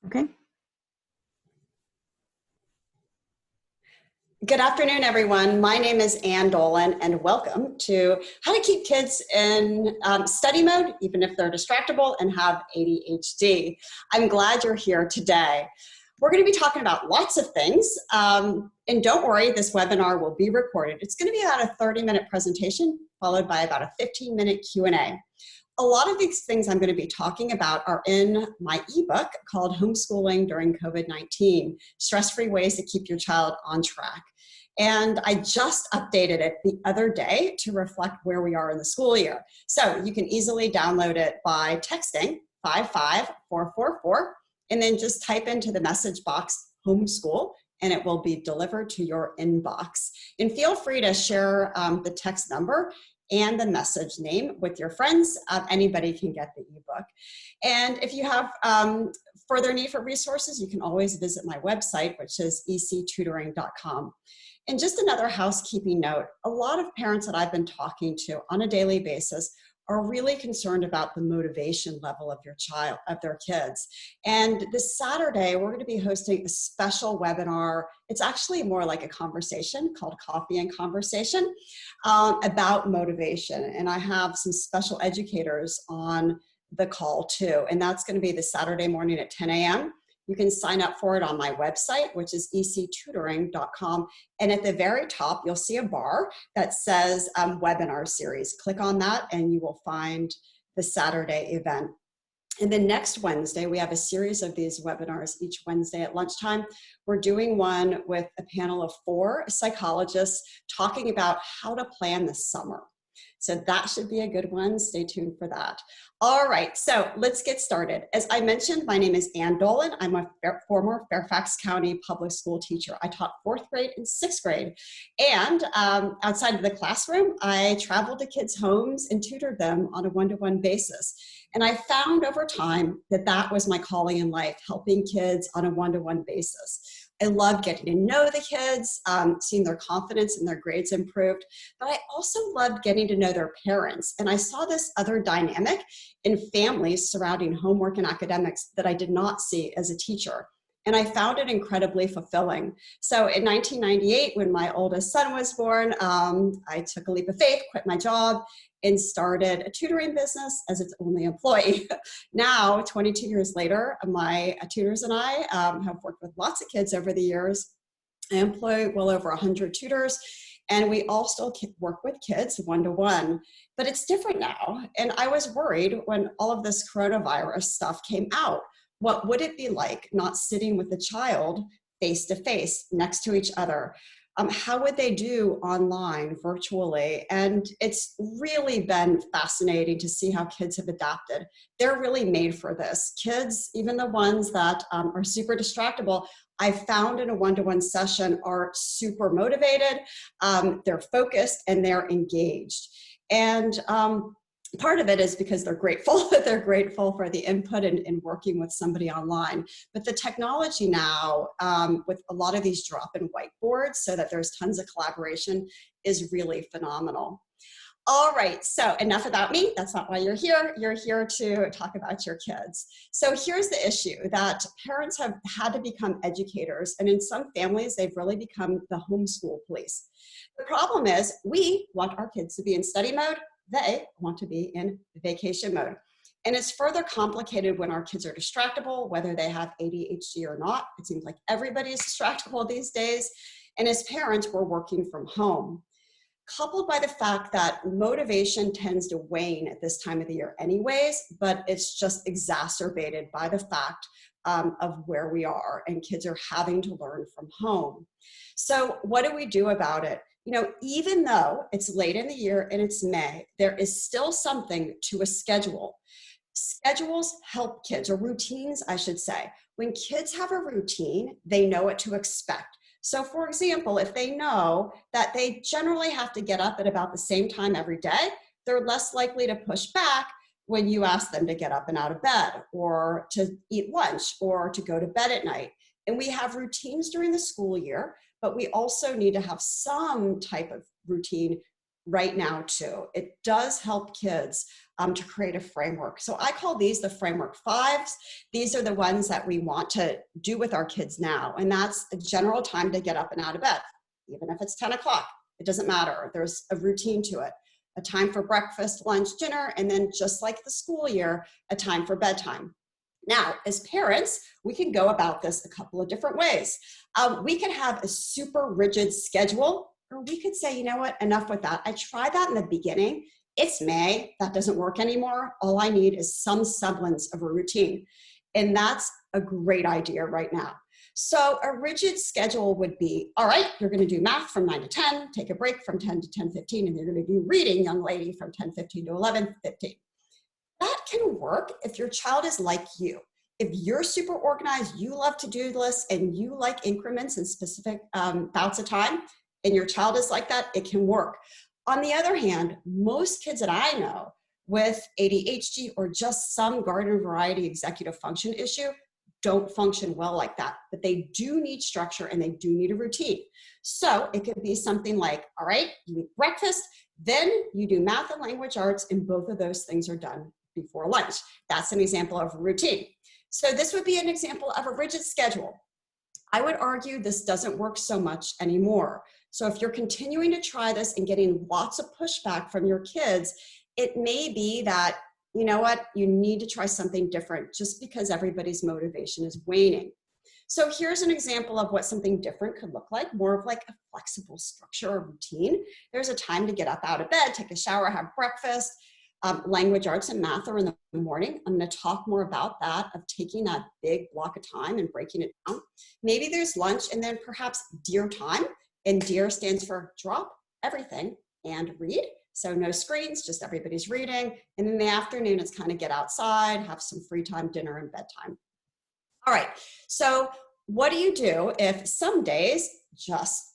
Okay. Good afternoon, everyone. My name is Ann Dolan, and welcome to How to Keep Kids in Study Mode, even if they're distractible and have ADHD. I'm glad you're here today. We're going to be talking about lots of things, and don't worry, this webinar will be recorded. It's going to be about a 30-minute presentation, followed by about a 15-minute Q&A. A lot of these things I'm going to be talking about are in my ebook called Homeschooling During COVID-19, Stress-Free Ways to Keep Your Child on Track. And I just updated it the other day to reflect where we are in the school year. So you can easily download it by texting 55444 and then just type into the message box homeschool and it will be delivered to your inbox. And feel free to share the text number and the message name with your friends. Anybody can get the ebook. And if you have further need for resources, you can always visit my website, which is ectutoring.com. And just another housekeeping note, a lot of parents that I've been talking to on a daily basis are really concerned about the motivation level of your child, of their kids. And this Saturday, we're going to be hosting a special webinar. It's actually more like a conversation called Coffee and Conversation about motivation. And I have some special educators on the call too. And that's going to be this Saturday morning at 10 a.m. You can sign up for it on my website, which is ectutoring.com. And at the very top, you'll see a bar that says webinar series. Click on that and you will find the Saturday event. And then next Wednesday, we have a series of these webinars each Wednesday at lunchtime. We're doing one with a panel of 4 psychologists talking about how to plan the summer. So that should be a good one. Stay tuned for that. All right, so let's get started. As I mentioned, my name is Ann Dolan. I'm a former Fairfax County public school teacher. I taught 4th grade and 6th grade. And outside of the classroom, I traveled to kids' homes and tutored them on a one-to-one basis. And I found over time that that was my calling in life, helping kids on a one-to-one basis. I loved getting to know the kids, seeing their confidence and their grades improved, but I also loved getting to know their parents. And I saw this other dynamic in families surrounding homework and academics that I did not see as a teacher. And I found it incredibly fulfilling. So in 1998, when my oldest son was born, I took a leap of faith, quit my job, and started a tutoring business as its only employee. Now, 22 years later, my tutors and I have worked with lots of kids over the years. I employ well over 100 tutors, and we all still work with kids one-to-one, but it's different now. And I was worried when all of this coronavirus stuff came out. What would it be like not sitting with the child face-to-face next to each other? How would they do online, virtually? And it's really been fascinating to see how kids have adapted. They're really made for this. Kids, even the ones that are super distractible, I found in a one-to-one session are super motivated, they're focused, and they're engaged. And part of it is because they're grateful for the input in working with somebody online. But the technology now, with a lot of these drop-in whiteboards so that there's tons of collaboration, is really phenomenal. All right, so enough about me. That's not why you're here. You're here to talk about your kids. So here's the issue, that parents have had to become educators, and in some families, they've really become the homeschool police. The problem is we want our kids to be in study mode. They want to be in vacation mode. And it's further complicated when our kids are distractible, whether they have ADHD or not. It seems like everybody is distractible these days. And as parents, we're working from home. Coupled by the fact that motivation tends to wane at this time of the year anyways, but it's just exacerbated by the fact of where we are, and kids are having to learn from home. So what do we do about it? You know, even though it's late in the year and it's May, there is still something to a schedule. Schedules help kids, or routines, I should say. When kids have a routine, they know what to expect. So for example, if they know that they generally have to get up at about the same time every day, they're less likely to push back when you ask them to get up and out of bed, or to eat lunch, or to go to bed at night. And we have routines during the school year, but we also need to have some type of routine right now too. It does help kids to create a framework. So I call these the framework fives. These are the ones that we want to do with our kids now. And that's a general time to get up and out of bed, even if it's 10 o'clock. It doesn't matter. There's a routine to it. A time for breakfast, lunch, dinner, and then just like the school year, a time for bedtime. Now, as parents, we can go about this a couple of different ways. We could have a super rigid schedule, or we could say, you know what, enough with that. I tried that in the beginning. It's May, that doesn't work anymore. All I need is some semblance of a routine. And that's a great idea right now. So a rigid schedule would be, all right, you're going to do math from 9 to 10, take a break from 10 to 10:15, and you're going to do reading, young lady, from 10:15 to 11:15. That can work if your child is like you. If you're super organized, you love to-do lists, and you like increments and specific bouts of time, and your child is like that, it can work. On the other hand, most kids that I know with ADHD or just some garden variety executive function issue don't function well like that, but they do need structure and they do need a routine. So it could be something like, all right, you eat breakfast, then you do math and language arts, and both of those things are done before lunch. That's an example of a routine. So this would be an example of a rigid schedule. I would argue this doesn't work so much anymore. So if you're continuing to try this and getting lots of pushback from your kids, it may be that, you know what, you need to try something different just because everybody's motivation is waning. So here's an example of what something different could look like, more of like a flexible structure or routine. There's a time to get up out of bed, take a shower, have breakfast. Language arts and math are in the morning. I'm going to talk more about that, of taking that big block of time and breaking it down. Maybe there's lunch and then perhaps DEAR time. And DEAR stands for drop everything and read. So no screens, just everybody's reading. And in the afternoon, it's kind of get outside, have some free time, dinner and bedtime. All right, so what do you do if some days just,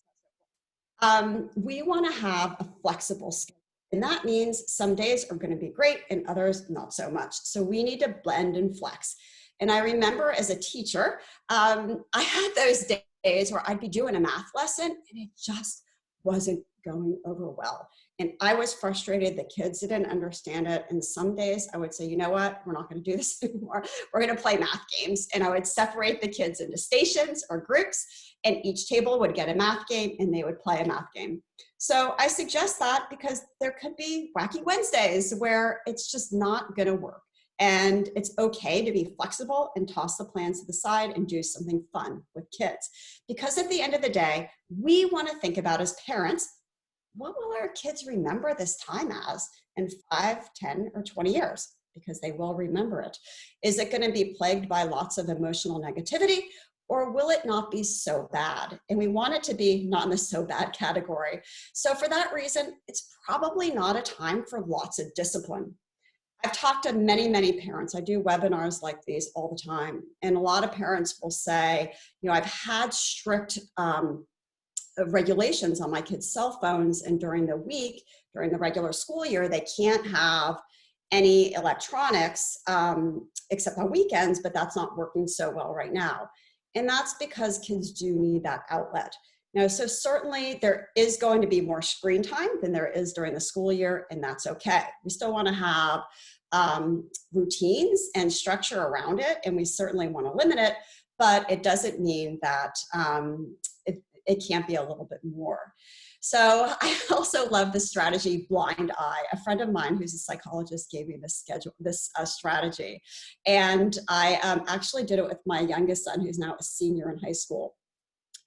we want to have a flexible schedule. And that means some days are going to be great and others not so much. So we need to blend and flex. And I remember as a teacher, I had those days where I'd be doing a math lesson and it just wasn't going over well. And I was frustrated. The kids didn't understand it. And some days I would say, you know what, we're not going to do this anymore. We're going to play math games. And I would separate the kids into stations or groups, and each table would get a math game and they would play a math game. So I suggest that because there could be wacky Wednesdays where it's just not going to work. And it's okay to be flexible and toss the plans to the side and do something fun with kids. Because at the end of the day, we want to think about as parents, what will our kids remember this time as in 5, 10, or 20 years? Because they will remember it. Is it going to be plagued by lots of emotional negativity, or will it not be so bad? And we want it to be not in the so bad category. So for that reason, it's probably not a time for lots of discipline. I've talked to many, many parents. I do webinars like these all the time. And a lot of parents will say, you know, I've had strict regulations on my kids' cell phones, and during the week, during the regular school year, they can't have any electronics except on weekends, but that's not working so well right now. And that's because kids do need that outlet. Now, so certainly there is going to be more screen time than there is during the school year, and that's okay. We still want to have routines and structure around it, and we certainly want to limit it, but it doesn't mean that it can't be a little bit more. So I also love the strategy blind eye. A friend of mine who's a psychologist gave me this strategy. And I actually did it with my youngest son, who's now a senior in high school.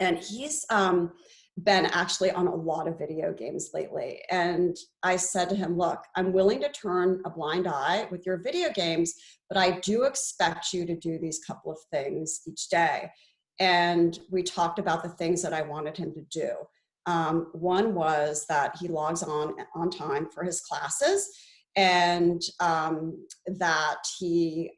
And he's been actually on a lot of video games lately. And I said to him, look, I'm willing to turn a blind eye with your video games, but I do expect you to do these couple of things each day. And we talked about the things that I wanted him to do. One was that he logs on time for his classes, and that he,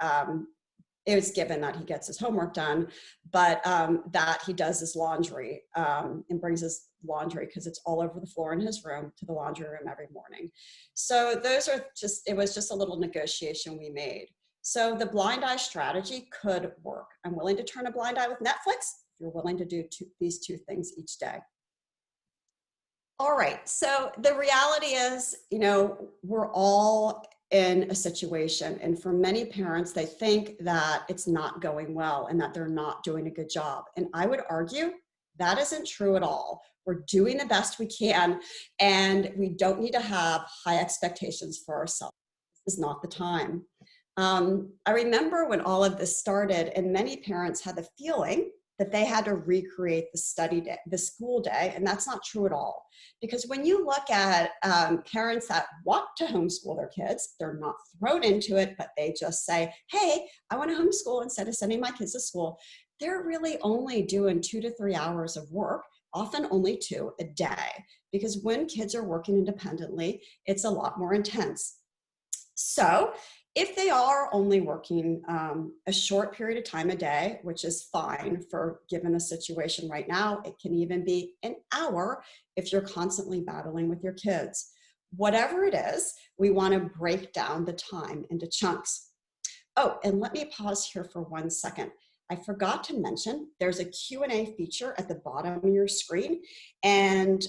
it was given that he gets his homework done, but that he does his laundry and brings his laundry, because it's all over the floor in his room, to the laundry room every morning. So those are just, it was just a little negotiation we made. So the blind eye strategy could work. I'm willing to turn a blind eye with Netflix if you're willing to do these two things each day. All right, so the reality is, you know, we're all in a situation. And for many parents, they think that it's not going well and that they're not doing a good job. And I would argue that isn't true at all. We're doing the best we can, and we don't need to have high expectations for ourselves. This is not the time. I remember when all of this started, and many parents had the feeling that they had to recreate the study day, the school day, and that's not true at all. Because when you look at parents that want to homeschool their kids, they're not thrown into it, but they just say, hey, I want to homeschool instead of sending my kids to school. They're really only doing 2 to 3 hours of work, often only 2 a day, because when kids are working independently, it's a lot more intense. So if they are only working a short period of time a day, which is fine for given the situation right now, it can even be an hour if you're constantly battling with your kids. Whatever it is, we want to break down the time into chunks. Oh, and let me pause here for 1 second. I forgot to mention there's a Q&A feature at the bottom of your screen, and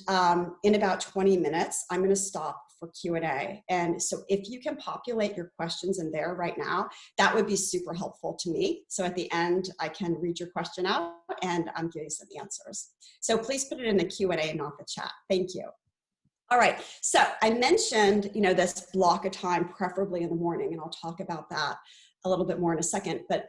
in about 20 minutes, I'm going to stop for Q&A. And so if you can populate your questions in there right now, that would be super helpful to me. So at the end, I can read your question out and give you some answers. So please put it in the Q&A, not the chat. Thank you. All right, so I mentioned, this block of time, preferably in the morning, and I'll talk about that a little bit more in a second, but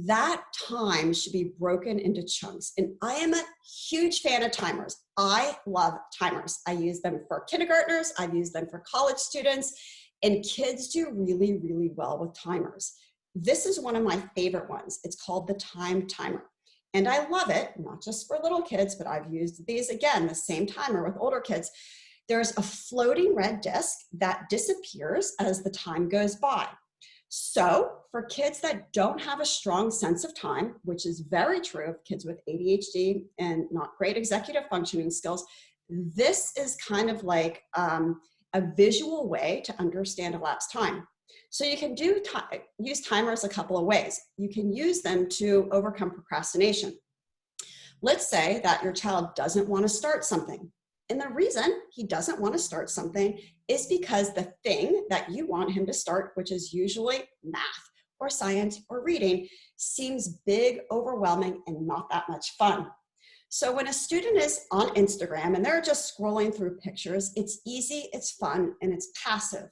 that time should be broken into chunks. And I am a huge fan of timers. I love timers. I use them for kindergartners. I've used them for college students, and kids do really, really well with timers. This is one of my favorite ones. It's called the time timer. And I love it, not just for little kids, but I've used these, again, the same timer with older kids. There's a floating red disc that disappears as the time goes by. So for kids that don't have a strong sense of time, which is very true of kids with ADHD and not great executive functioning skills, this is kind of like a visual way to understand elapsed time. So you can use timers a couple of ways. You can use them to overcome procrastination. Let's say that your child doesn't want to start something. And the reason he doesn't want to start something is because the thing that you want him to start, which is usually math or science or reading, seems big, overwhelming, and not that much fun. So when a student is on Instagram and they're just scrolling through pictures, it's easy, it's fun, and it's passive.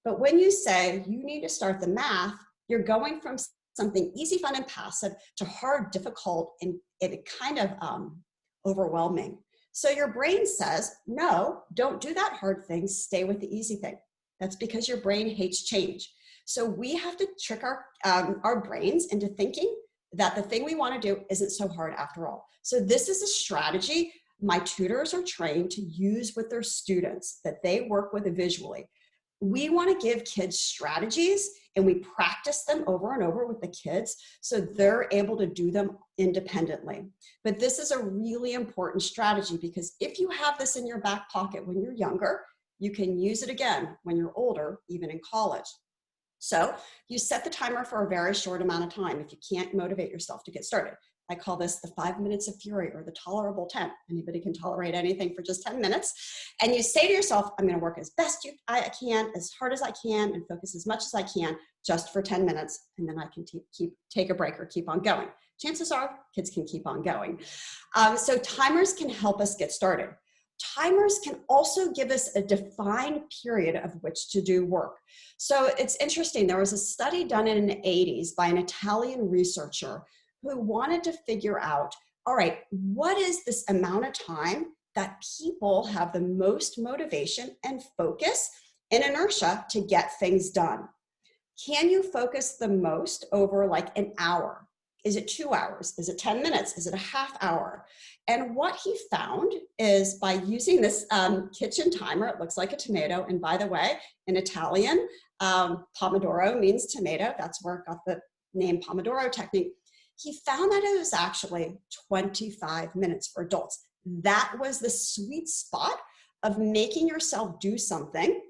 But when you say you need to start the math, you're going from something easy, fun, and passive to hard, difficult, and kind of overwhelming. So your brain says, no, don't do that hard thing, stay with the easy thing. That's because your brain hates change. So we have to trick our brains into thinking that the thing we want to do isn't so hard after all. So this is a strategy my tutors are trained to use with their students that they work with visually. We want to give kids strategies, and we practice them over and over with the kids so they're able to do them independently. But this is a really important strategy, because if you have this in your back pocket when you're younger, you can use it again when you're older, even in college. So you set the timer for a very short amount of time if you can't motivate yourself to get started. I call this the 5 minutes of fury, or the tolerable 10. Anybody can tolerate anything for just 10 minutes. And you say to yourself, I'm going to work as best I can, as hard as I can, and focus as much as I can just for 10 minutes. And then I can take a break or keep on going. Chances are kids can keep on going. So timers can help us get started. Timers can also give us a defined period of which to do work. So it's interesting. There was a study done in the 80s by an Italian researcher who wanted to figure out, all right, what is this amount of time that people have the most motivation and focus and inertia to get things done? Can you focus the most over like an hour? Is it 2 hours? Is it 10 minutes? Is it a half hour? And what he found is by using this kitchen timer, it looks like a tomato. And by the way, in Italian, pomodoro means tomato. That's where it got the name Pomodoro technique. He found that it was actually 25 minutes for adults. That was the sweet spot of making yourself do something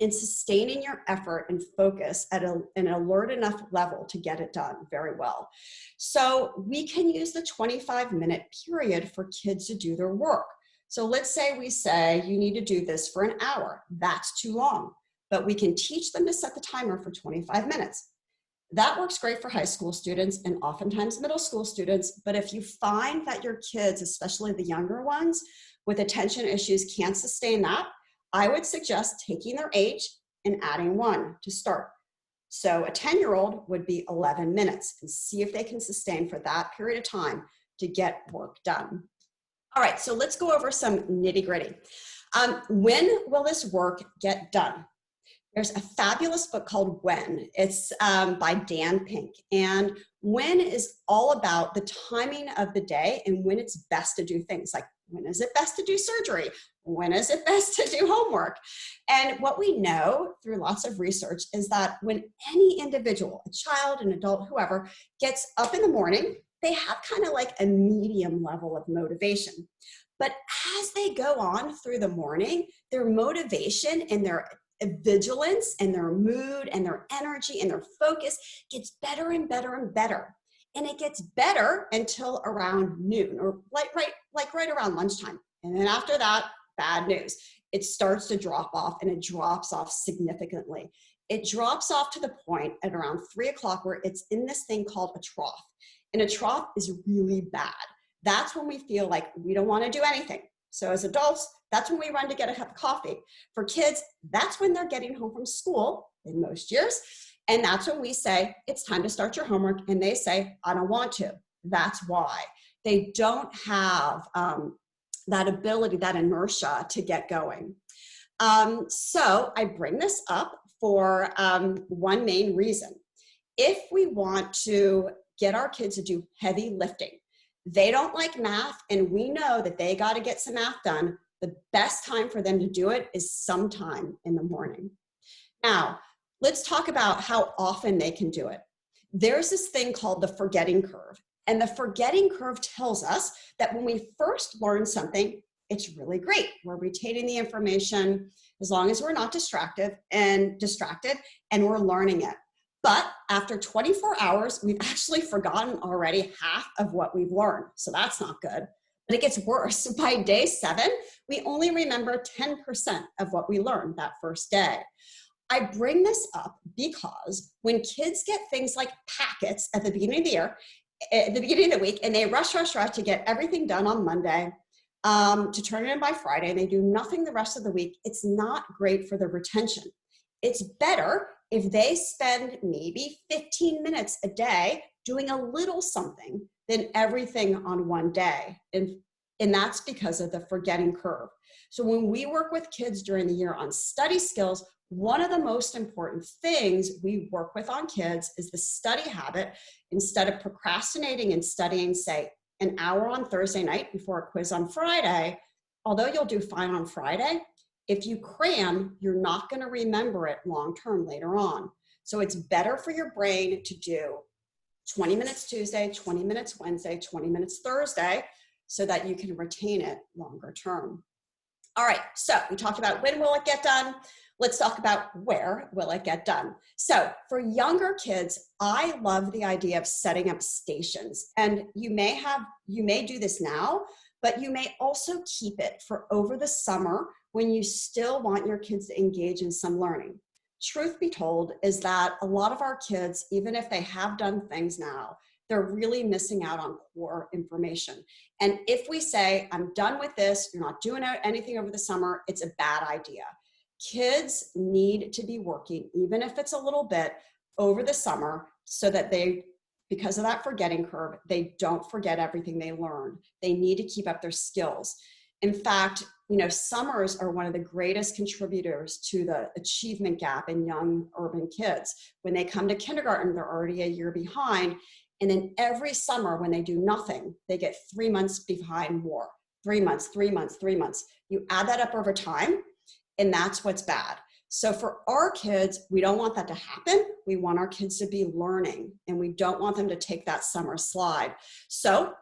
and sustaining your effort and focus at an alert enough level to get it done very well. So we can use the 25-minute period for kids to do their work. So let's say we say you need to do this for an hour. That's too long. but we can teach them to set the timer for 25 minutes. That works great for high school students and oftentimes middle school students. But if you find that your kids, especially the younger ones with attention issues, can't sustain that, I would suggest taking their age and adding 1 to start. So a 10-year-old would be 11 minutes, and see if they can sustain for that period of time to get work done. All right, so let's go over some nitty-gritty. When will this work get done? There's a fabulous book called When. It's by Dan Pink. And When is all about the timing of the day and when it's best to do things. Like, when is it best to do surgery? When is it best to do homework? And what we know through lots of research is that when any individual, a child, an adult, whoever, gets up in the morning, they have kind of like a medium level of motivation. But as they go on through the morning, their motivation and their vigilance and their mood and their energy and their focus gets better and better and better. And it gets better until around noon, or right around lunchtime. And then after that, bad news. It starts to drop off, and it drops off significantly. It drops off to the point at around 3 o'clock where it's in this thing called a trough. And a trough is really bad. That's when we feel like we don't want to do anything. So as adults, that's when we run to get a cup of coffee. For kids, that's when they're getting home from school in most years. And that's when we say, it's time to start your homework. And they say, I don't want to. That's why. They don't have that ability, that inertia to get going. So I bring this up for one main reason. If we want to get our kids to do heavy lifting, they don't like math, and we know that they got to get some math done. The best time for them to do it is sometime in the morning. Now, let's talk about how often they can do it. There's this thing called the forgetting curve. And the forgetting curve tells us that when we first learn something, it's really great. We're retaining the information as long as we're not distracted and we're learning it. But after 24 hours, we've actually forgotten already half of what we've learned. So that's not good. But it gets worse. By day 7, we only remember 10% of what we learned that first day. I bring this up because when kids get things like packets at the beginning of the year, at the beginning of the week, and they rush to get everything done on Monday, to turn it in by Friday, and they do nothing the rest of the week, it's not great for the retention. It's better if they spend maybe 15 minutes a day doing a little something than everything on one day. And that's because of the forgetting curve. So when we work with kids during the year on study skills, one of the most important things we work with on kids is the study habit. Instead of procrastinating and studying, say, an hour on Thursday night before a quiz on Friday, although you'll do fine on Friday, if you cram, you're not going to remember it long-term later on. So it's better for your brain to do 20 minutes Tuesday, 20 minutes Wednesday, 20 minutes Thursday, so that you can retain it longer term. All right, so we talked about when will it get done. Let's talk about where will it get done. So for younger kids, I love the idea of setting up stations. And you may do this now, but you may also keep it for over the summer when you still want your kids to engage in some learning. Truth be told is that a lot of our kids, even if they have done things now, they're really missing out on core information. And if we say, I'm done with this, you're not doing anything over the summer, it's a bad idea. Kids need to be working, even if it's a little bit, over the summer so that because of that forgetting curve, they don't forget everything they learned. They need to keep up their skills. In fact, summers are one of the greatest contributors to the achievement gap in young urban kids. When they come to kindergarten, they're already a year behind. And then every summer when they do nothing, they get 3 months behind more. 3 months, 3 months, 3 months. You add that up over time, and that's what's bad. So for our kids, we don't want that to happen. We want our kids to be learning, and we don't want them to take that summer slide. So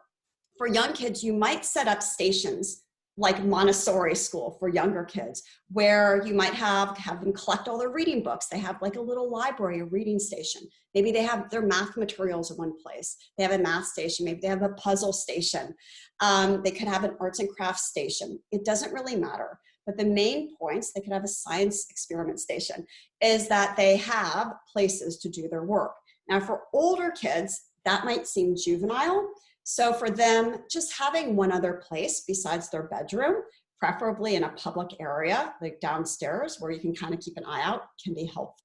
for young kids, you might set up stations like Montessori school for younger kids, where you might have them collect all their reading books. They have like a little library, a reading station. Maybe they have their math materials in one place. They have a math station. Maybe they have a puzzle station. They could have an arts and crafts station. It doesn't really matter. but the main points, they could have a science experiment station, is that they have places to do their work. Now for older kids, that might seem juvenile. So for them, just having one other place besides their bedroom, preferably in a public area, like downstairs, where you can kind of keep an eye out, can be helpful.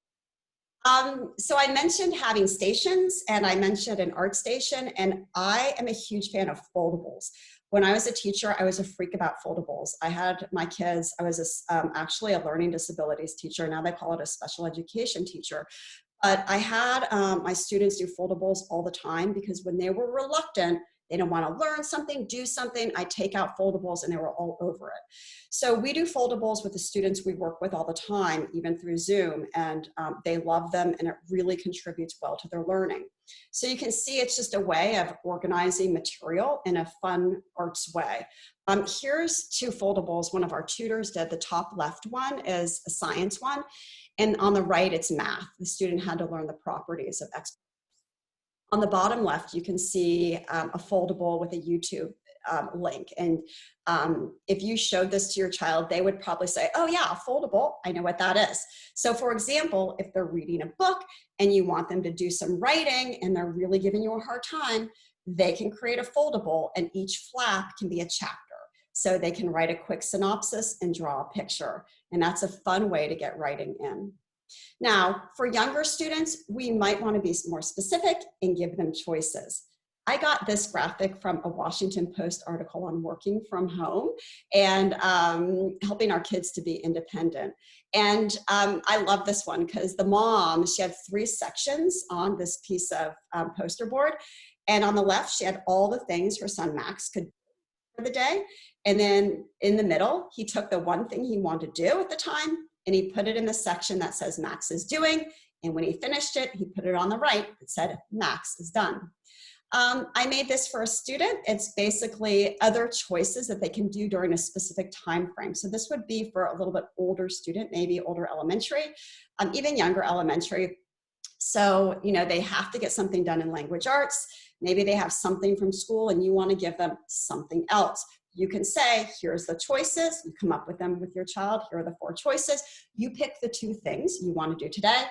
So I mentioned having stations, and I mentioned an art station, and I am a huge fan of foldables. When I was a teacher, I was a freak about foldables. I had my kids, I was actually a learning disabilities teacher. Now they call it a special education teacher. But I had my students do foldables all the time, because when they were reluctant, they didn't want to learn something, do something, I take out foldables and they were all over it. So we do foldables with the students we work with all the time, even through Zoom, and they love them, and it really contributes well to their learning. So you can see it's just a way of organizing material in a fun arts way. Here's two foldables one of our tutors did. The top left one is a science one, and on the right, it's math. The student had to learn the properties of exponents. On the bottom left, you can see a foldable with a YouTube link. And if you showed this to your child, they would probably say, oh yeah, a foldable, I know what that is. So for example, if they're reading a book and you want them to do some writing and they're really giving you a hard time, they can create a foldable, and each flap can be a chapter. So they can write a quick synopsis and draw a picture. And that's a fun way to get writing in. Now, for younger students, we might want to be more specific and give them choices. I got this graphic from a Washington Post article on working from home and helping our kids to be independent. And I love this one because the mom, she had 3 sections on this piece of poster board. And on the left, she had all the things her son Max could do for the day. And then in the middle, he took the one thing he wanted to do at the time, and he put it in the section that says Max is doing. And when he finished it, he put it on the right that said Max is done. I made this for a student. It's basically other choices that they can do during a specific time frame. So this would be for a little bit older student, maybe older elementary, even younger elementary. So, you know, they have to get something done in language arts. Maybe they have something from school and you want to give them something else. You can say, here's the choices. You come up with them with your child. Here are the 4 choices. You pick the 2 things you want to do today.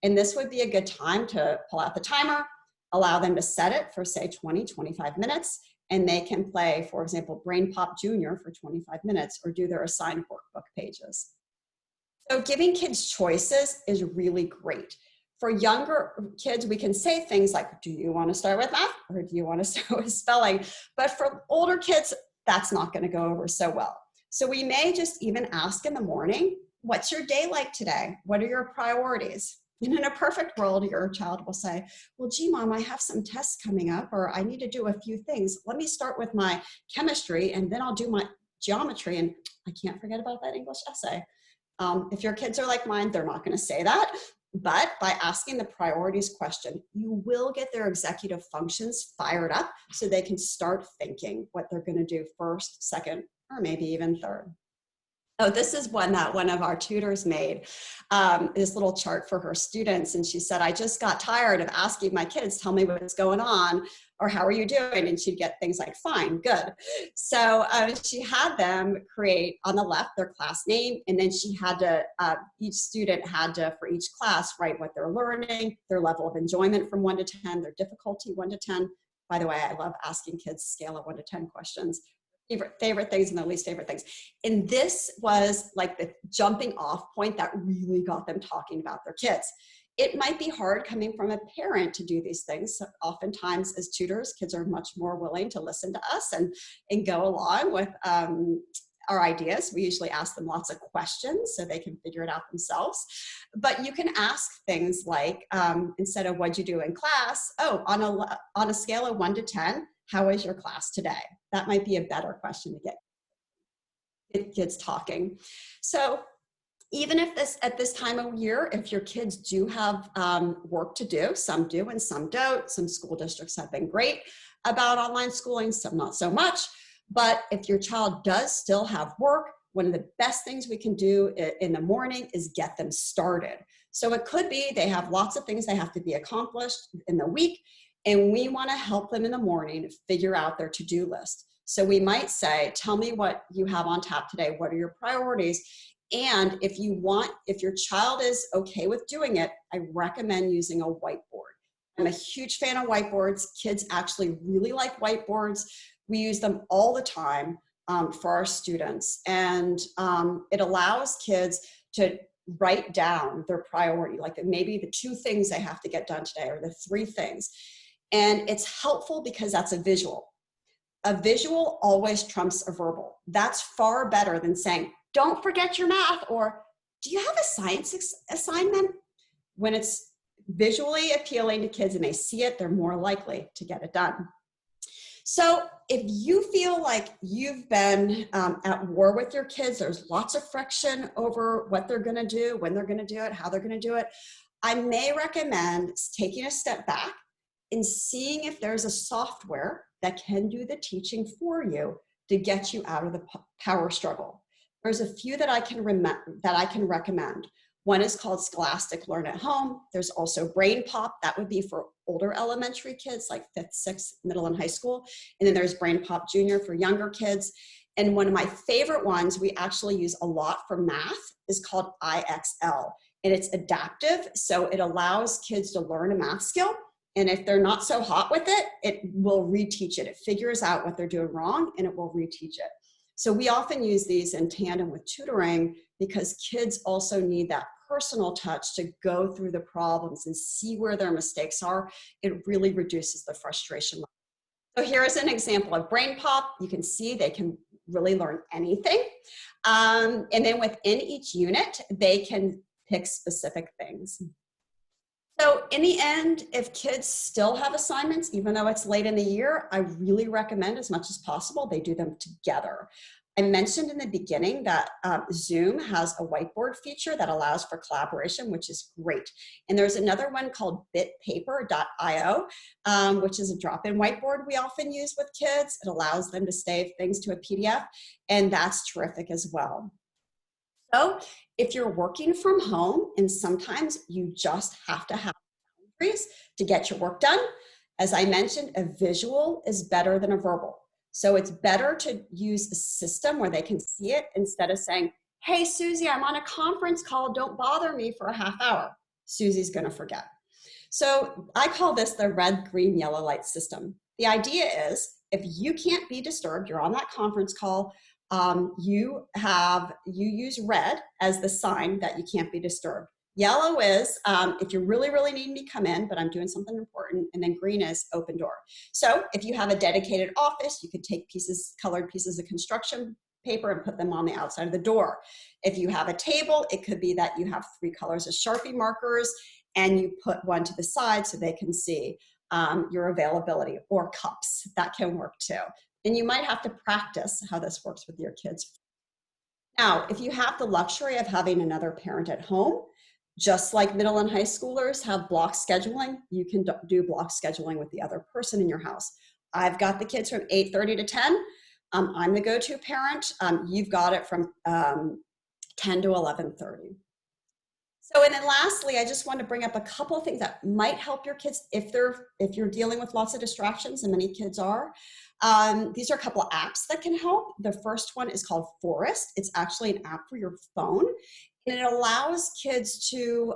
And this would be a good time to pull out the timer, allow them to set it for say 20, 25 minutes. And they can play, for example, Brain Pop Junior for 25 minutes or do their assigned workbook pages. So giving kids choices is really great. For younger kids, we can say things like, do you want to start with math or do you want to start with spelling? But for older kids, that's not going to go over so well. So we may just even ask in the morning, what's your day like today? What are your priorities? And in a perfect world, your child will say, well, gee, Mom, I have some tests coming up, or I need to do a few things. Let me start with my chemistry, and then I'll do my geometry, and I can't forget about that English essay. If your kids are like mine, they're not going to say that. But by asking the priorities question, you will get their executive functions fired up so they can start thinking what they're going to do first, second, or maybe even third. Oh, this is one that one of our tutors made, this little chart for her students. And she said, I just got tired of asking my kids, tell me what's going on, or how are you doing? And she'd get things like, fine, good. So she had them create on the left their class name. And then she had to, each student had to, for each class, write what they're learning, their level of enjoyment from 1 to 10, their difficulty 1 to 10. By the way, I love asking kids scale of 1 to 10 questions. Favorite things and their least favorite things. And this was like the jumping off point that really got them talking about their kids. It might be hard coming from a parent to do these things. So oftentimes as tutors, kids are much more willing to listen to us and go along with our ideas. We usually ask them lots of questions so they can figure it out themselves. But you can ask things like, instead of what'd you do in class, oh, on a scale of 1 to 10, how is your class today? That might be a better question to get kids talking. So even if at this time of year, if your kids do have work to do, some do and some don't. Some school districts have been great about online schooling, some not so much. But if your child does still have work, one of the best things we can do in the morning is get them started. So it could be they have lots of things that have to be accomplished in the week, and we want to help them in the morning figure out their to-do list. So we might say, tell me what you have on tap today. What are your priorities? And if your child is okay with doing it, I recommend using a whiteboard. I'm a huge fan of whiteboards. Kids actually really like whiteboards. We use them all the time for our students. And it allows kids to write down their priority, like maybe the 2 things they have to get done today or the 3 things. And it's helpful because that's a visual. A visual always trumps a verbal. That's far better than saying, don't forget your math, or do you have a science assignment? When it's visually appealing to kids and they see it, they're more likely to get it done. So if you feel like you've been at war with your kids, there's lots of friction over what they're going to do, when they're going to do it, how they're going to do it, I may recommend taking a step back and seeing if there's a software that can do the teaching for you to get you out of the power struggle. There's a few that I can recommend. One is called Scholastic Learn at Home. There's also Brain Pop. That would be for older elementary kids, like 5th, 6th, middle, and high school. And then there's Brain Pop Junior for younger kids. And one of my favorite ones we actually use a lot for math is called IXL. And it's adaptive, so it allows kids to learn a math skill. And if they're not so hot with it, it will reteach it. It figures out what they're doing wrong, and it will reteach it. So we often use these in tandem with tutoring because kids also need that personal touch to go through the problems and see where their mistakes are. It really reduces the frustration. So here is an example of Brain Pop. You can see they can really learn anything. And then within each unit, they can pick specific things. So in the end, if kids still have assignments, even though it's late in the year, I really recommend as much as possible they do them together. I mentioned in the beginning that Zoom has a whiteboard feature that allows for collaboration, which is great. And there's another one called bitpaper.io, which is a drop-in whiteboard we often use with kids. It allows them to save things to a PDF, and that's terrific as well. So if you're working from home and sometimes you just have to have boundaries to get your work done, as I mentioned, a visual is better than a verbal. So it's better to use a system where they can see it instead of saying, hey, Susie, I'm on a conference call. Don't bother me for a half hour. Susie's going to forget. So I call this the red, green, yellow light system. The idea is if you can't be disturbed, you're on that conference call, you use red as the sign that you can't be disturbed. Yellow is if you really, really need me, come in, but I'm doing something important. And then green is open door. So if you have a dedicated office, you could take colored pieces of construction paper and put them on the outside of the door. If you have a table, it could be that you have 3 colors of Sharpie markers and you put one to the side so they can see your availability, or cups. That can work too. And you might have to practice how this works with your kids. Now, if you have the luxury of having another parent at home, just like middle and high schoolers have block scheduling, you can do block scheduling with the other person in your house. I've got the kids from 8:30 to 10. I'm the go-to parent. You've got it from 10 to 11:30. So, and then lastly, I just want to bring up a couple of things that might help your kids if you're dealing with lots of distractions, and many kids are. These are a couple of apps that can help. The first one is called Forest. It's actually an app for your phone, and it allows kids to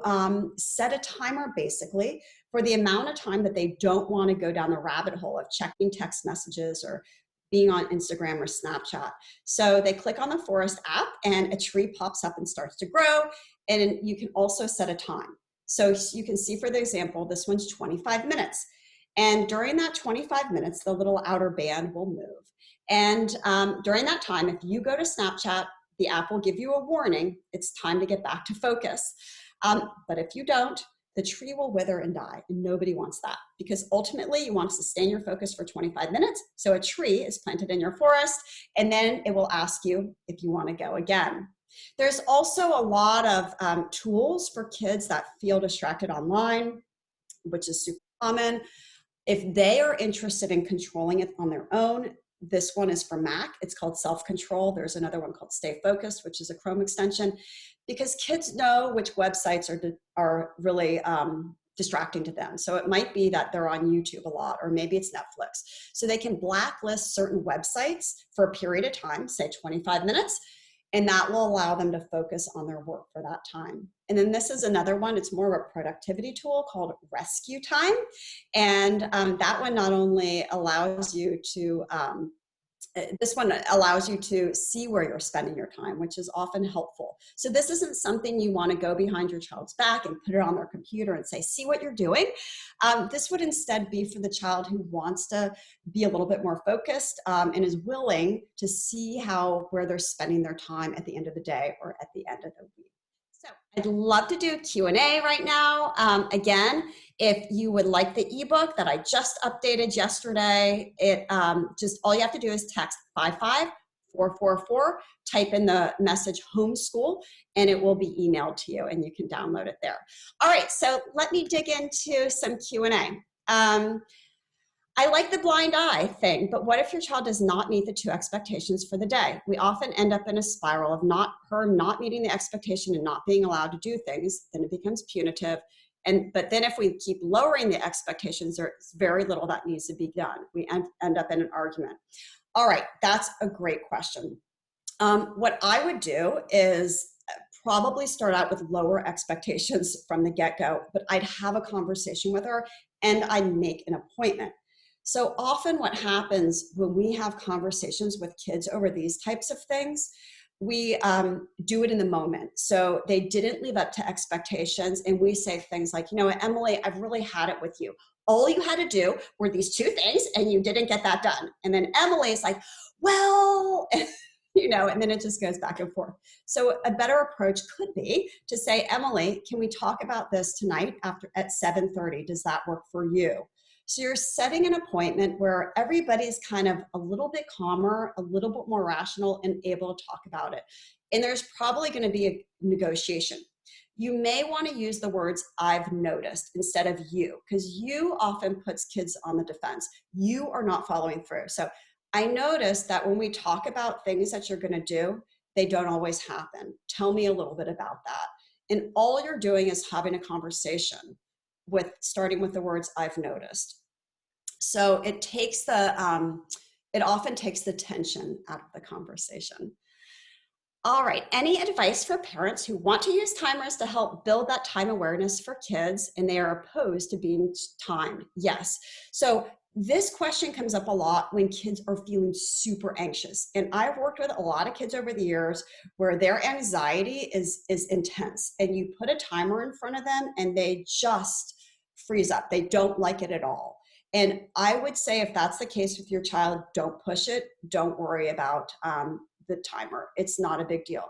set a timer basically for the amount of time that they don't want to go down the rabbit hole of checking text messages or being on Instagram or Snapchat. So they click on the Forest app and a tree pops up and starts to grow. And you can also set a time. So you can see, for the example, this one's 25 minutes. And during that 25 minutes, the little outer band will move. And during that time, if you go to Snapchat, the app will give you a warning. It's time to get back to focus. But if you don't, the tree will wither and die. And nobody wants that, because ultimately you want to sustain your focus for 25 minutes. So a tree is planted in your forest, and then it will ask you if you want to go again. There's also a lot of tools for kids that feel distracted online, which is super common. If they are interested in controlling it on their own, this one is for Mac. It's called Self-Control. There's another one called Stay Focused, which is a Chrome extension, because kids know which websites are really distracting to them. So it might be that they're on YouTube a lot, or maybe it's Netflix. So they can blacklist certain websites for a period of time, say 25 minutes, and that will allow them to focus on their work for that time. And then this is another one. It's more of a productivity tool called Rescue Time. And that one not only allows you to, this one allows you to see where you're spending your time, which is often helpful. So this isn't something you want to go behind your child's back and put it on their computer and say, see what you're doing. This would instead be for the child who wants to be a little bit more focused and is willing to see where they're spending their time at the end of the day or at the end of the week. So I'd love to do Q&A right now. Again, if you would like the ebook that I just updated yesterday, just all you have to do is text 55444, type in the message homeschool, and it will be emailed to you and you can download it there. All right, so let me dig into some Q&A. I like the blind eye thing, but what if your child does not meet the 2 expectations for the day? We often end up in a spiral of her not meeting the expectation and not being allowed to do things. Then it becomes punitive. But then if we keep lowering the expectations, there's very little that needs to be done. We end up in an argument. All right, that's a great question. What I would do is probably start out with lower expectations from the get-go, but I'd have a conversation with her and I'd make an appointment. So often what happens when we have conversations with kids over these types of things, we do it in the moment. So they didn't live up to expectations, and we say things like, you know what, Emily, I've really had it with you. All you had to do were these 2 things and you didn't get that done. And then Emily's like, well, and then it just goes back and forth. So a better approach could be to say, Emily, can we talk about this tonight at 7:30? Does that work for you? So you're setting an appointment where everybody's kind of a little bit calmer, a little bit more rational, and able to talk about it. And there's probably going to be a negotiation. You may want to use the words I've noticed instead of you, because you often puts kids on the defense. You are not following through. So I noticed that when we talk about things that you're going to do, they don't always happen. Tell me a little bit about that. And all you're doing is having a conversation starting with the words I've noticed. So it often takes the tension out of the conversation. All right, any advice for parents who want to use timers to help build that time awareness for kids and they are opposed to being timed? Yes. So this question comes up a lot when kids are feeling super anxious. And I've worked with a lot of kids over the years where their anxiety is intense, and you put a timer in front of them and they just freeze up. They don't like it at all. And I would say if that's the case with your child, don't push it. Don't worry about the timer. It's not a big deal.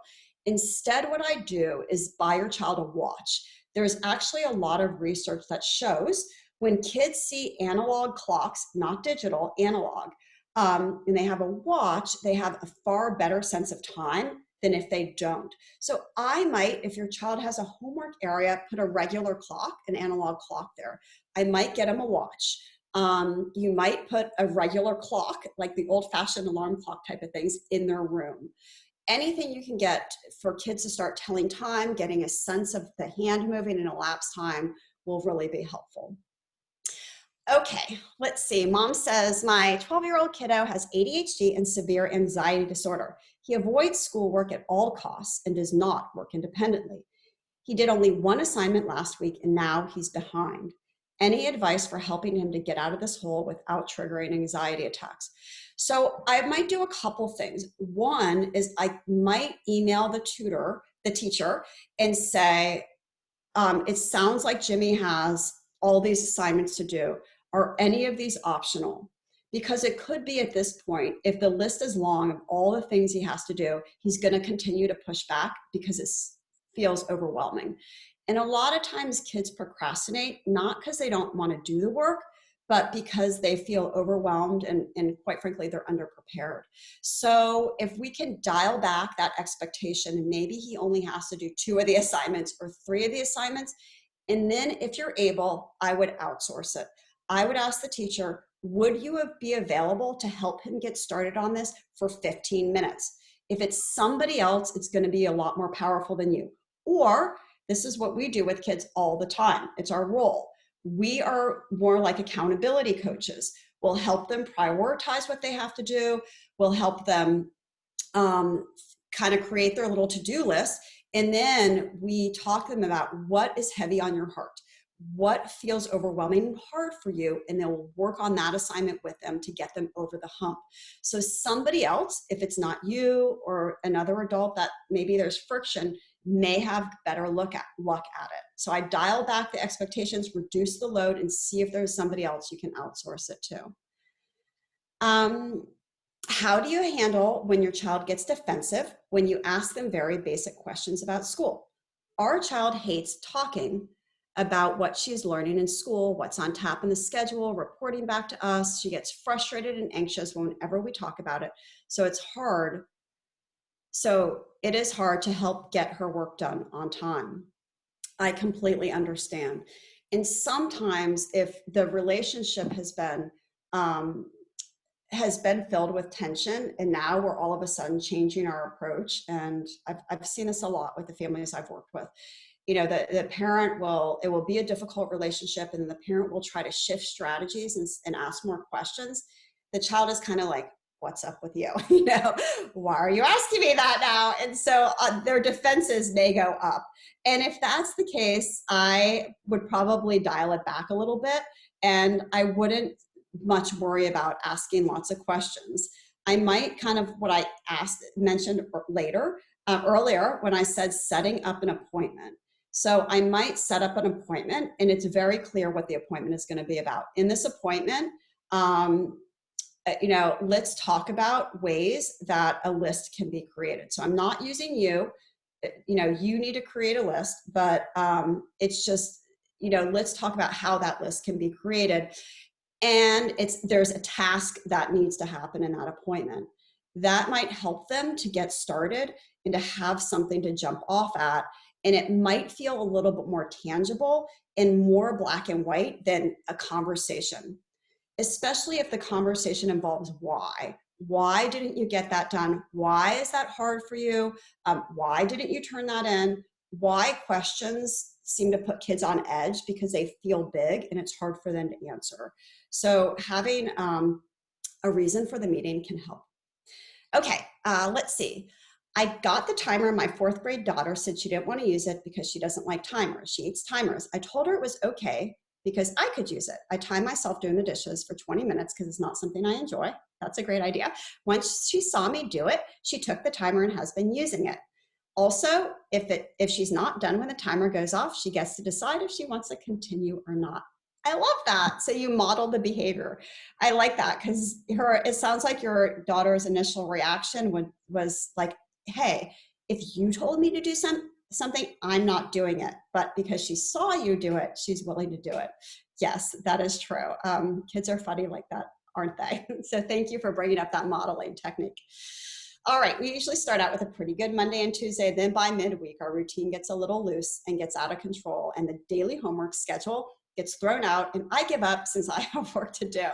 Instead, what I do is buy your child a watch. There's actually a lot of research that shows when kids see analog clocks, not digital, analog, and they have a watch, they have a far better sense of time than if they don't. So I might, if your child has a homework area, put a regular clock, an analog clock there. I might get them a watch. You might put a regular clock, like the old-fashioned alarm clock type of things, in their room. Anything you can get for kids to start telling time, getting a sense of the hand moving and elapsed time will really be helpful. Okay, let's see. Mom says, my 12-year-old kiddo has ADHD and severe anxiety disorder. He avoids schoolwork at all costs and does not work independently. He did only 1 assignment last week and now he's behind. Any advice for helping him to get out of this hole without triggering anxiety attacks? So I might do a couple things. One is I might email the teacher, and say, it sounds like Jimmy has all these assignments to do. Are any of these optional? Because it could be at this point, if the list is long of all the things he has to do, he's going to continue to push back because it feels overwhelming. And a lot of times kids procrastinate, not because they don't want to do the work, but because they feel overwhelmed and quite frankly, they're underprepared. So if we can dial back that expectation, maybe he only has to do 2 of the assignments or 3 of the assignments. And then if you're able, I would outsource it. I would ask the teacher, would you be available to help him get started on this for 15 minutes? If it's somebody else, it's going to be a lot more powerful than you. Or this is what we do with kids all the time. It's our role. We are more like accountability coaches. We'll help them prioritize what they have to do. We'll help them kind of create their little to-do list. And then we talk to them about what is heavy on your heart, what feels overwhelming and hard for you, and then we'll work on that assignment with them to get them over the hump. So somebody else, if it's not you or another adult that maybe there's friction, may have better luck at it. So I dial back the expectations, reduce the load, and see if there's somebody else you can outsource it to. How do you handle when your child gets defensive when you ask them very basic questions about school? Our child hates talking about what she's learning in school, what's on tap in the schedule, reporting back to us. She gets frustrated and anxious whenever we talk about it. So it is hard to help get her work done on time. I completely understand. And sometimes if the relationship has been filled with tension, and now we're all of a sudden changing our approach. And I've seen this a lot with the families I've worked with. The parent it will be a difficult relationship, and the parent will try to shift strategies and ask more questions. The child is kind of like, what's up with you? Why are you asking me that now? And so their defenses may go up. And if that's the case, I would probably dial it back a little bit, and I wouldn't much worry about asking lots of questions. I might kind of what I mentioned earlier when I said setting up an appointment. So I might set up an appointment, and it's very clear what the appointment is going to be about. In this appointment, let's talk about ways that a list can be created. So I'm not using you. You need to create a list, but it's just, let's talk about how that list can be created. And there's a task that needs to happen in that appointment. That might help them to get started and to have something to jump off at. And it might feel a little bit more tangible and more black and white than a conversation, especially if the conversation involves why. Why didn't you get that done? Why is that hard for you? Why didn't you turn that in? Why questions seem to put kids on edge because they feel big and it's hard for them to answer. So having a reason for the meeting can help. Okay, let's see. I got the timer. My 4th grade daughter said she didn't want to use it because she doesn't like timers. She hates timers. I told her it was okay because I could use it. I time myself doing the dishes for 20 minutes because it's not something I enjoy. That's a great idea. Once she saw me do it, she took the timer and has been using it. Also, if she's not done when the timer goes off, she gets to decide if she wants to continue or not. I love that. So you model the behavior. I like that because it sounds like your daughter's initial reaction was like, hey, if you told me to do something, I'm not doing it. But because she saw you do it, she's willing to do it. Yes, that is true. Kids are funny like that, aren't they? So thank you for bringing up that modeling technique. All right, we usually start out with a pretty good Monday and Tuesday. Then by midweek, our routine gets a little loose and gets out of control, and the daily homework schedule gets thrown out, and I give up since I have work to do.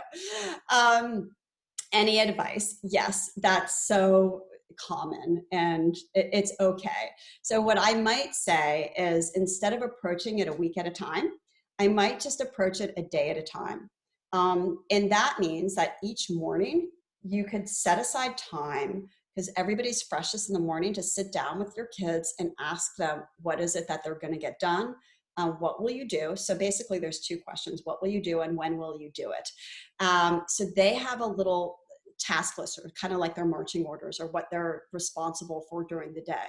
Any advice? Yes, that's so common, and it's okay. So what I might say is, instead of approaching it a week at a time, I might just approach it a day at a time. And that means that each morning you could set aside time, because everybody's freshest in the morning, to sit down with your kids and ask them, what is it that they're going to get done? What will you do? So basically there's 2 questions. What will you do and when will you do it? So they have a little task list, or kind of like their marching orders, or what they're responsible for during the day.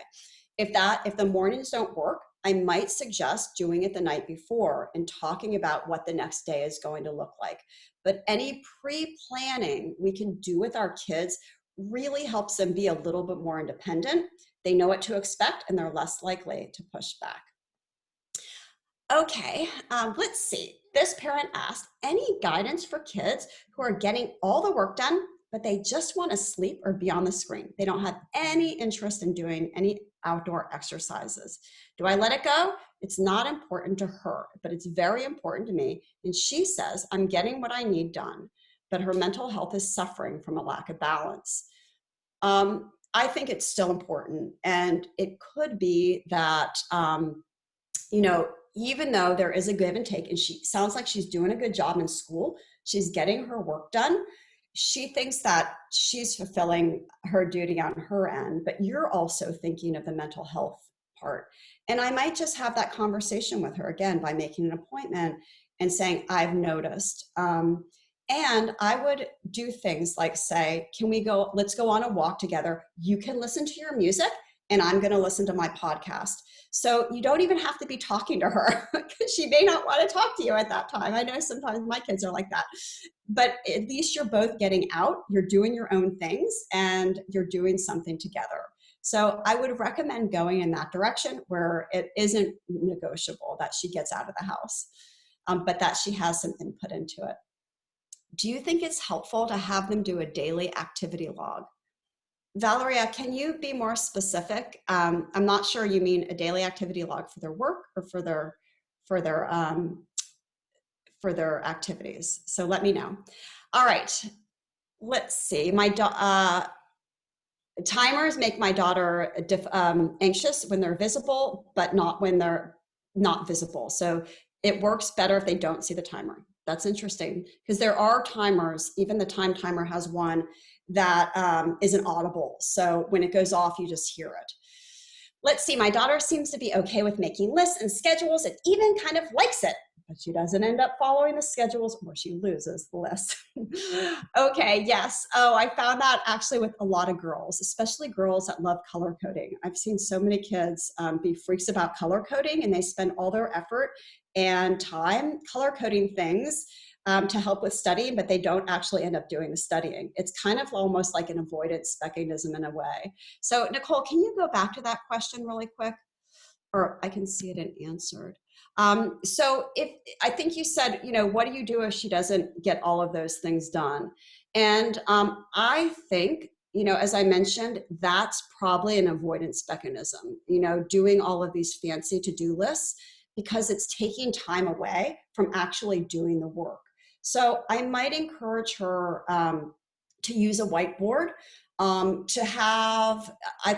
If the mornings don't work, I might suggest doing it the night before and talking about what the next day is going to look like. But any pre-planning we can do with our kids really helps them be a little bit more independent. They know what to expect, and they're less likely to push back. Okay, let's see. This parent asked, any guidance for kids who are getting all the work done, but they just want to sleep or be on the screen? They don't have any interest in doing any outdoor exercises. Do I let it go? It's not important to her, but it's very important to me. And she says, I'm getting what I need done, but her mental health is suffering from a lack of balance. I think it's still important. And it could be that, even though there is a give and take, and she sounds like she's doing a good job in school, she's getting her work done, she thinks that she's fulfilling her duty on her end, but you're also thinking of the mental health part. And I might just have that conversation with her again by making an appointment and saying, I've noticed. And I would do things like say, let's go on a walk together. You can listen to your music and I'm going to listen to my podcast. So you don't even have to be talking to her because she may not want to talk to you at that time. I know sometimes my kids are like that, but at least you're both getting out, you're doing your own things, and you're doing something together. So I would recommend going in that direction where it isn't negotiable that she gets out of the house, but that she has some input into it. Do you think it's helpful to have them do a daily activity log? Valeria, can you be more specific? I'm not sure you mean a daily activity log for their work or for their activities. So let me know. All right, let's see. Timers make my daughter anxious when they're visible, but not when they're not visible. So it works better if they don't see the timer. That's interesting because there are timers, even the time timer has one that isn't audible. So when it goes off, you just hear it. Let's see, my daughter seems to be okay with making lists and schedules and even kind of likes it, but she doesn't end up following the schedules or she loses the list. Okay, yes. Oh, I found that actually with a lot of girls, especially girls that love color coding. I've seen so many kids be freaks about color coding, and they spend all their effort and time color coding things to help with studying, but they don't actually end up doing the studying. It's kind of almost like an avoidance mechanism in a way. So Nicole, can you go back to that question really quick? Or I can see it and answered. So I think you said, what do you do if she doesn't get all of those things done? And I think, as I mentioned, that's probably an avoidance mechanism, doing all of these fancy to-do lists because it's taking time away from actually doing the work. So I might encourage her to use a whiteboard, I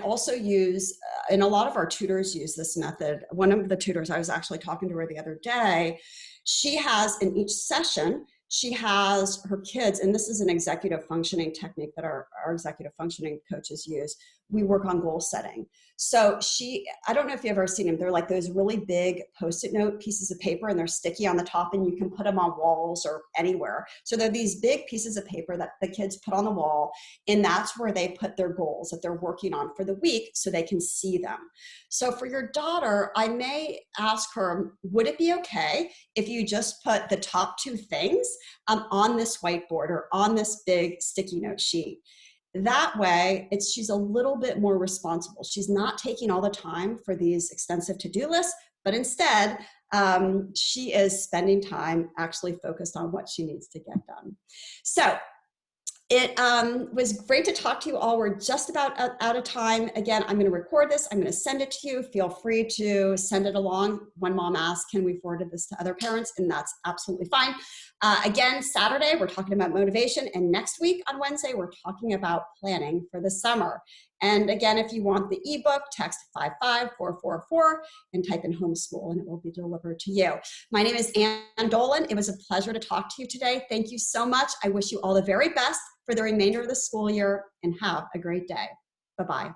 also use, and a lot of our tutors use this method. One of the tutors, I was actually talking to her the other day, she has in each session, she has her kids, and this is an executive functioning technique that our executive functioning coaches use. We work on goal setting. So I don't know if you've ever seen them. They're like those really big Post-it note pieces of paper, and they're sticky on the top, and you can put them on walls or anywhere. So they're these big pieces of paper that the kids put on the wall, and that's where they put their goals that they're working on for the week so they can see them. So for your daughter, I may ask her, would it be okay if you just put the top two things on this whiteboard or on this big sticky note sheet? That way, she's a little bit more responsible. She's not taking all the time for these extensive to-do lists, but instead, she is spending time actually focused on what she needs to get done. So it was great to talk to you all. We're just about out of time. Again, I'm going to record this. I'm going to send it to you. Feel free to send it along. One mom asked, can we forward this to other parents? And that's absolutely fine. Again, Saturday, we're talking about motivation. And next week on Wednesday, we're talking about planning for the summer. And again, if you want the ebook, text 55444 and type in homeschool and it will be delivered to you. My name is Ann Dolan. It was a pleasure to talk to you today. Thank you so much. I wish you all the very best for the remainder of the school year and have a great day. Bye-bye.